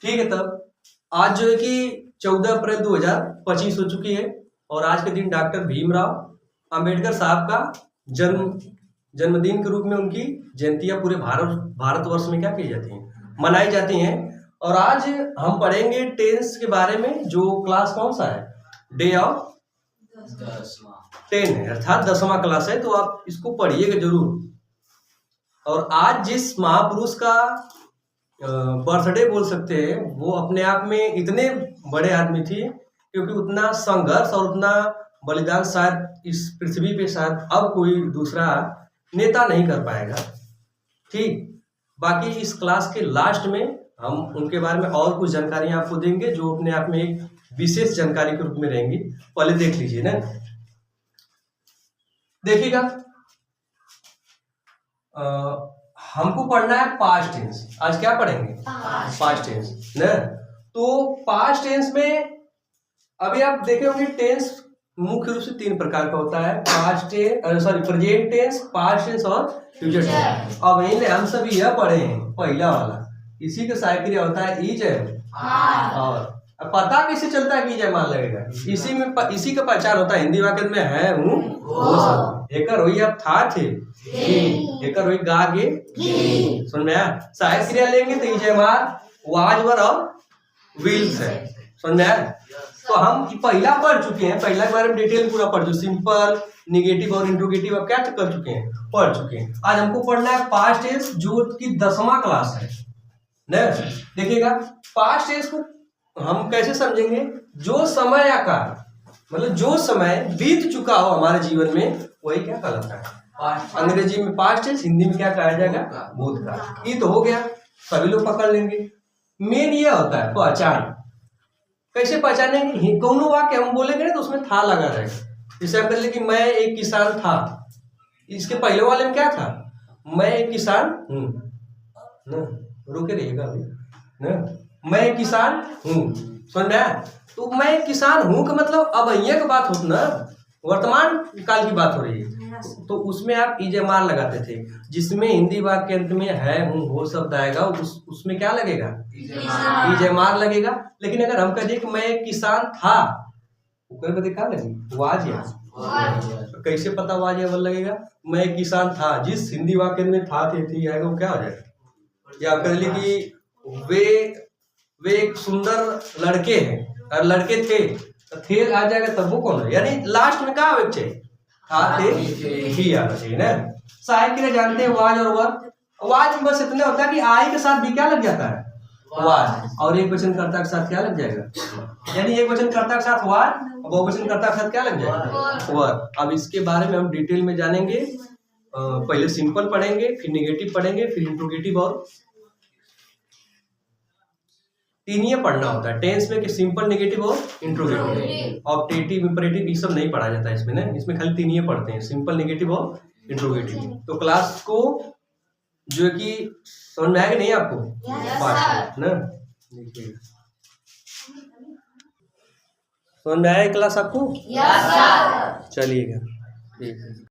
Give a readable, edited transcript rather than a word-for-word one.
ठीक है। तब आज जो है कि 14 अप्रैल 2025 हो चुकी है और आज के दिन डॉक्टर भीमराव अंबेडकर साहब का जन्मदिन के रूप में उनकी जयंतियां पूरे भारतवर्ष में क्या की जाती हैं, मनाई जाती हैं। और आज हम पढ़ेंगे टेंस के बारे में, जो क्लास कौन सा है, डे ऑफ 10 है, अर्थात 10वां क्लास है। तो आप इसको पढ़िएगा जरूर। और आज जिस महापुरुष का बर्थडे बोल सकते हैं, वो अपने आप में इतने बड़े आदमी थी क्योंकि उतना संघर्ष और उतना बलिदान शायद इस पृथ्वी पे शायद अब कोई दूसरा नेता नहीं कर पाएगा। ठीक, बाकी इस क्लास के लास्ट में हम उनके बारे में और कुछ जानकारी आपको देंगे जो अपने आप में एक विशेष जानकारी के रूप में रहेंगी। पहले देख लीजिए ना, देखिएगा हमको पढ़ना है पास्ट टेंस। आज क्या पढ़ेंगे? पास्ट टेंस ना। तो पास्ट टेंस में अभी आप देखे होंगे टेंस मुख्य रूप से 3 प्रकार का होता है, प्रेजेंट टेंस, पास्ट टेंस और फ्यूचर टेंस। अब हम सभी यह पढ़े हैं पहला वाला, इसी का सहायक क्रिया होता है इज और पता कैसे चलता है कि इज मान लगेगा, इसी का पहचान होता है हिंदी वाक्य में है हूँ हो सब। एकर होई अब था थे, एकर होई गा गे, सुन में आया। सहायक क्रिया लेंगे तो इज मार वाज वर और विल्स है, सुन में आया। तो हम पहला पढ़ चुके हैं, पहला के बारे में डिटेल पूरा पढ़ चुके, सिंपल, निगेटिव और इंट्रोगेटिव अब क्या कर चुके हैं, पढ़ चुके हैं। आज हमको पढ़ना है पास्ट टेंस जो कि 10वां क्लास है ना। देखिएगा पास्ट टेंस को हम कैसे समझेंगे, जो समय या काल, मतलब जो समय बीत चुका हो हमारे जीवन में वही क्या कहलाता है, अंग्रेजी में पास्ट टेंस, हिंदी में क्या कहा जाएगा, भूतकाल। ये तो हो गया, सभी लोग पकड़ लेंगे। मेन ये होता है पहचान, कैसे पहचानेंगे, कौनो वाक्य हम बोलेंगे ना तो उसमें था लगा रहेगा। जैसे हम कह लें कि मैं एक किसान था, इसके पहले वाले में क्या था, मैं एक किसान हूँ ना, रुके रहिएगा अभी ना, मैं एक किसान हूँ, समझ में आया। तो मैं एक किसान हूँ का मतलब अब ये की बात हो ना, वर्तमान काल की बात हो रही है। तो उसमें आप इजेमार लगाते थे, जिसमें हिंदी वाक्य अंत में है हूँ हो शब्द आएगा, उसमें क्या लगेगा, इजेमार लगेगा। लेकिन अगर हम कह दें कि मैं एक किसान था, ऊपर देखा लगी वाज या, तो कैसे पता वाज या लगेगा, मैं एक किसान था, जिस हिंदी वाक्य में था थे थी आएगा वो क्या हो जाएगा। या कह ली कि वे एक सुंदर लड़के हैं और लड़के थे, तो थे आ जाएगा तब वो कौन है, यानी लास्ट में क्या आवे चाहिए, था थे ही आना चाहिए ना। सहायक क्रिया जानते हैं वाज और वर। वाज में बस इतना होता है कि आई के साथ भी क्या लग जाता है, वाज, और एक वचन कर्ता के साथ क्या लग जाएगा, यानी एक वचन कर्ता के साथ वाज, बहुवचन कर्ता के साथ क्या लग जाएगा, वर। अब इसके बारे में हम डिटेल में जानेंगे। पहले सिंपल पढ़ेंगे, फिर निगेटिव पढ़ेंगे, फिर इंट्रोगेटिव, और 3 ही पढ़ना होता है टेंस में, कि सिंपल, निगेटिव और इंट्रोगेटिव। ऑप्टेटिव, इंपरेटिव ये सब नहीं पढ़ा जाता है इसमें ना, इसमें खाली 3 ही पढ़ते हैं, सिंपल, निगेटिव और इंट्रोगेटिव। तो क्लास को जो कि समझ में आएगा नहीं आपको, ना देखिए समझ में आया क्लास आपको, चलिएगा ठीक है।